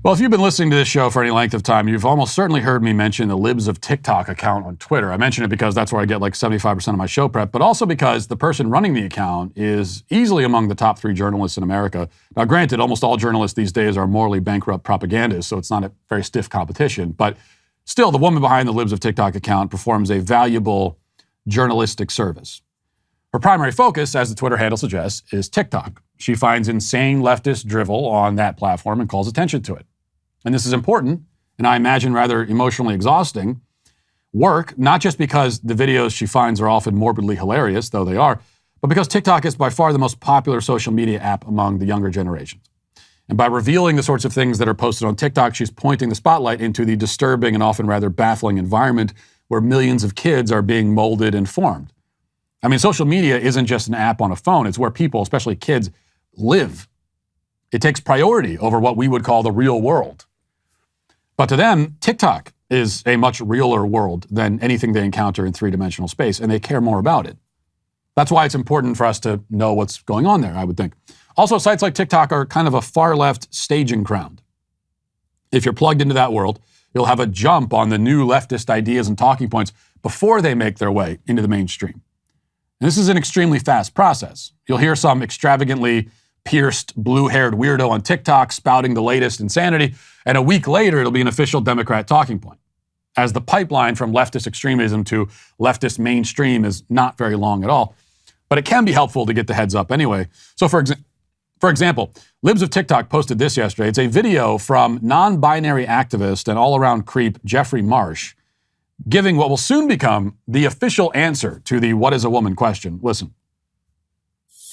Well, if you've been listening to this show for any length of time, you've almost certainly heard me mention the Libs of TikTok account on Twitter. I mention it because that's where I get like 75% of my show prep, but also because the person running the account is easily among the top 3 journalists in America. Now, granted, almost all journalists these days are morally bankrupt propagandists, so it's not a very stiff competition, but still, the woman behind the Libs of TikTok account performs a valuable journalistic service. Her primary focus, as the Twitter handle suggests, is TikTok. She finds insane leftist drivel on that platform and calls attention to it. And this is important, and I imagine rather emotionally exhausting work, not just because the videos she finds are often morbidly hilarious, though they are, but because TikTok is by far the most popular social media app among the younger generations. And by revealing the sorts of things that are posted on TikTok, she's pointing the spotlight into the disturbing and often rather baffling environment where millions of kids are being molded and formed. I mean, social media isn't just an app on a phone. It's where people, especially kids, live. It takes priority over what we would call the real world. But to them, TikTok is a much realer world than anything they encounter in 3-dimensional space, and they care more about it. That's why it's important for us to know what's going on there, I would think. Also, sites like TikTok are kind of a far-left staging ground. If you're plugged into that world, you'll have a jump on the new leftist ideas and talking points before they make their way into the mainstream. And this is an extremely fast process. You'll hear some extravagantly pierced, blue-haired weirdo on TikTok spouting the latest insanity, and a week later, it'll be an official Democrat talking point, as the pipeline from leftist extremism to leftist mainstream is not very long at all. But it can be helpful to get the heads up anyway. So for example, Libs of TikTok posted this yesterday. It's a video from non-binary activist and all-around creep Jeffrey Marsh, giving what will soon become the official answer to the "what is a woman" question. Listen.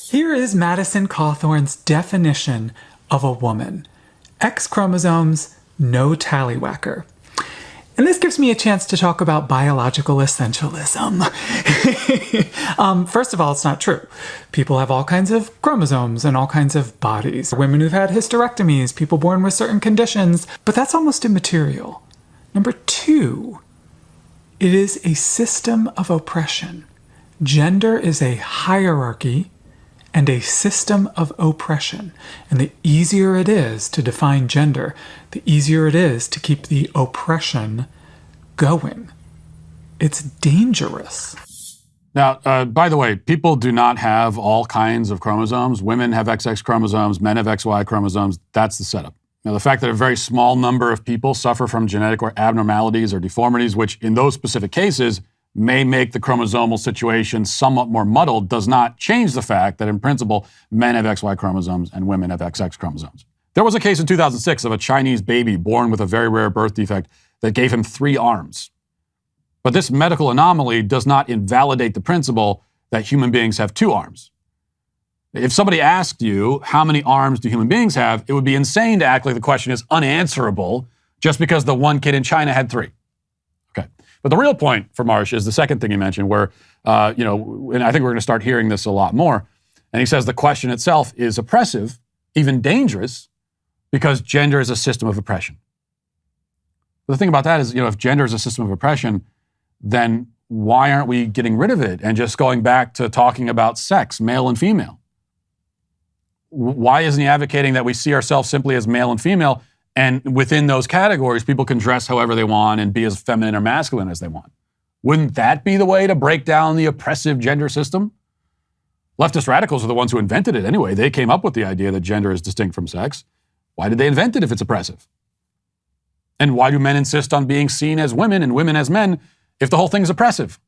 Here is Madison Cawthorn's definition of a woman. X chromosomes, no tallywhacker. And this gives me a chance to talk about biological essentialism. First of all, it's not true. People have all kinds of chromosomes and all kinds of bodies. Women who've had hysterectomies, people born with certain conditions, but that's almost immaterial. Number 2, it is a system of oppression. Gender is a hierarchy and a system of oppression. And the easier it is to define gender, the easier it is to keep the oppression going. It's dangerous. Now, by the way, people do not have all kinds of chromosomes. Women have XX chromosomes, men have XY chromosomes. That's the setup. Now, the fact that a very small number of people suffer from genetic abnormalities or deformities, which in those specific cases may make the chromosomal situation somewhat more muddled, does not change the fact that in principle, men have XY chromosomes and women have XX chromosomes. There was a case in 2006 of a Chinese baby born with a very rare birth defect that gave him 3 arms. But this medical anomaly does not invalidate the principle that human beings have 2 arms. If somebody asked you, how many arms do human beings have, it would be insane to act like the question is unanswerable just because the one kid in China had 3. Okay. But the real point for Marsh is the second thing he mentioned where, and I think we're going to start hearing this a lot more. And he says the question itself is oppressive, even dangerous, because gender is a system of oppression. But the thing about that is, if gender is a system of oppression, then why aren't we getting rid of it and just going back to talking about sex, male and female? Why isn't he advocating that we see ourselves simply as male and female, and within those categories, people can dress however they want and be as feminine or masculine as they want? Wouldn't that be the way to break down the oppressive gender system? Leftist radicals are the ones who invented it anyway. They came up with the idea that gender is distinct from sex. Why did they invent it if it's oppressive? And why do men insist on being seen as women and women as men if the whole thing is oppressive?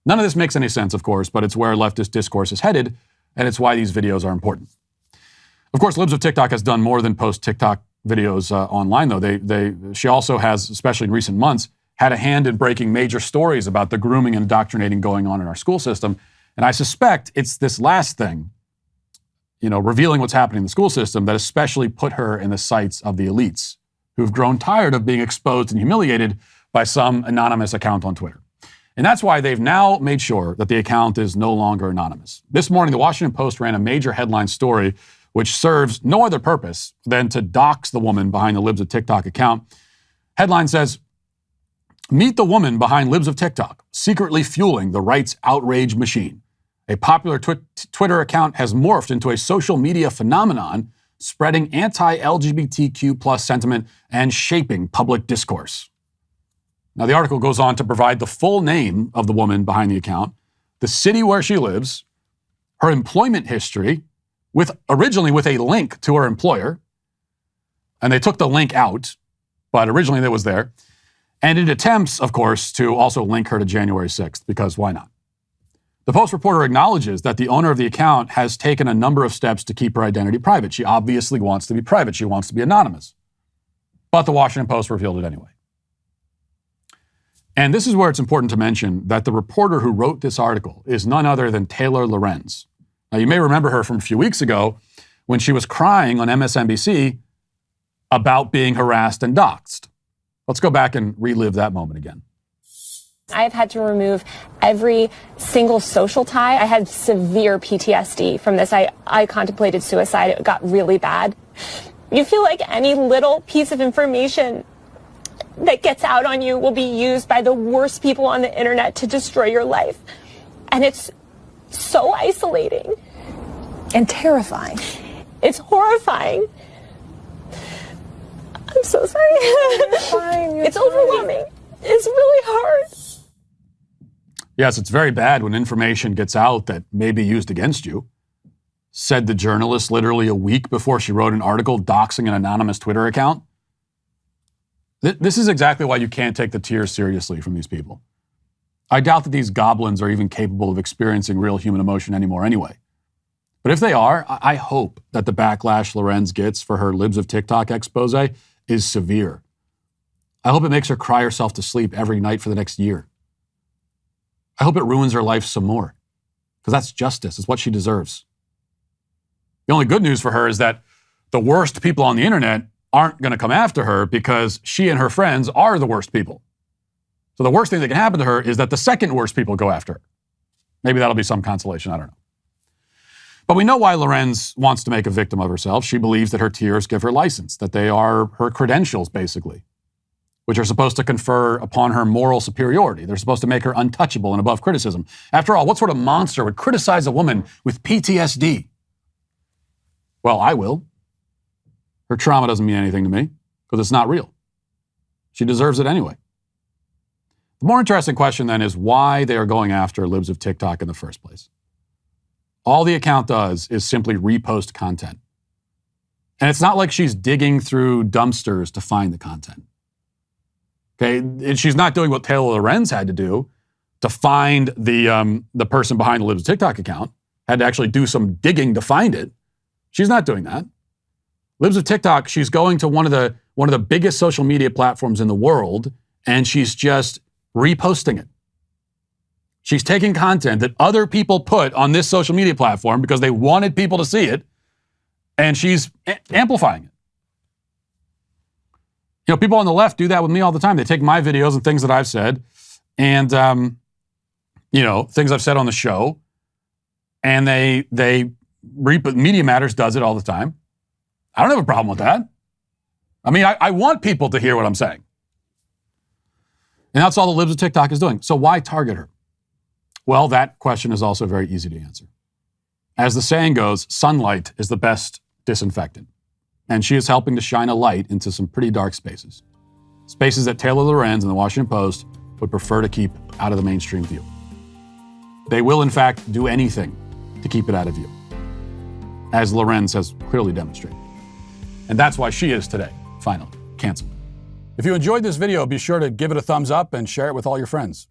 None of this makes any sense, of course, but it's where leftist discourse is headed, and it's why these videos are important. Of course, Libs of TikTok has done more than post TikTok videos online, though. She also has, especially in recent months, had a hand in breaking major stories about the grooming and indoctrinating going on in our school system. And I suspect it's this last thing, revealing what's happening in the school system, that especially put her in the sights of the elites who've grown tired of being exposed and humiliated by some anonymous account on Twitter. And that's why they've now made sure that the account is no longer anonymous. This morning, the Washington Post ran a major headline story which serves no other purpose than to dox the woman behind the Libs of TikTok account. Headline says, "Meet the woman behind Libs of TikTok, secretly fueling the rights outrage machine. A popular Twitter account has morphed into a social media phenomenon spreading anti-LGBTQ plus sentiment and shaping public discourse. Now, the article goes on to provide the full name of the woman behind the account, the city where she lives, her employment history, originally with a link to her employer, and they took the link out, but originally it was there, and it attempts, of course, to also link her to January 6th, because why not? The Post reporter acknowledges that the owner of the account has taken a number of steps to keep her identity private. She obviously wants to be private. She wants to be anonymous. But the Washington Post revealed it anyway. And this is where it's important to mention that the reporter who wrote this article is none other than Taylor Lorenz. Now, you may remember her from a few weeks ago when she was crying on MSNBC about being harassed and doxxed. Let's go back and relive that moment again. I've had to remove every single social tie. I had severe PTSD from this. I contemplated suicide. It got really bad. You feel like any little piece of information that gets out on you will be used by the worst people on the internet to destroy your life. And it's so isolating. And terrifying. It's horrifying. I'm so sorry. It's overwhelming. It's really hard. Yes, it's very bad when information gets out that may be used against you, said the journalist literally a week before she wrote an article doxing an anonymous Twitter account. This is exactly why you can't take the tears seriously from these people. I doubt that these goblins are even capable of experiencing real human emotion anymore anyway. But if they are, I hope that the backlash Lorenz gets for her Libs of TikTok expose is severe. I hope it makes her cry herself to sleep every night for the next year. I hope it ruins her life some more, because that's justice. It's what she deserves. The only good news for her is that the worst people on the internet aren't going to come after her because she and her friends are the worst people. So the worst thing that can happen to her is that the second worst people go after her. Maybe that'll be some consolation. I don't know. But we know why Lorenz wants to make a victim of herself. She believes that her tears give her license, that they are her credentials, basically, which are supposed to confer upon her moral superiority. They're supposed to make her untouchable and above criticism. After all, what sort of monster would criticize a woman with PTSD? Well, I will. Her trauma doesn't mean anything to me because it's not real. She deserves it anyway. The more interesting question then is why they are going after Libs of TikTok in the first place. All the account does is simply repost content. And it's not like she's digging through dumpsters to find the content. Okay, and she's not doing what Taylor Lorenz had to do to find the person behind the Libs of TikTok account. Had to actually do some digging to find it. She's not doing that. Libs of TikTok, she's going to one of the biggest social media platforms in the world, and she's just reposting it. She's taking content that other people put on this social media platform because they wanted people to see it, and she's amplifying it. You know, people on the left do that with me all the time. They take my videos and things that I've said and, things I've said on the show, and Media Matters does it all the time. I don't have a problem with that. I mean, I want people to hear what I'm saying. And that's all the Libs of TikTok is doing. So why target her? Well, that question is also very easy to answer. As the saying goes, sunlight is the best disinfectant. And she is helping to shine a light into some pretty dark spaces. Spaces that Taylor Lorenz and the Washington Post would prefer to keep out of the mainstream view. They will, in fact, do anything to keep it out of view, as Lorenz has clearly demonstrated. And that's why she is today, finally, canceled. If you enjoyed this video, be sure to give it a thumbs up and share it with all your friends.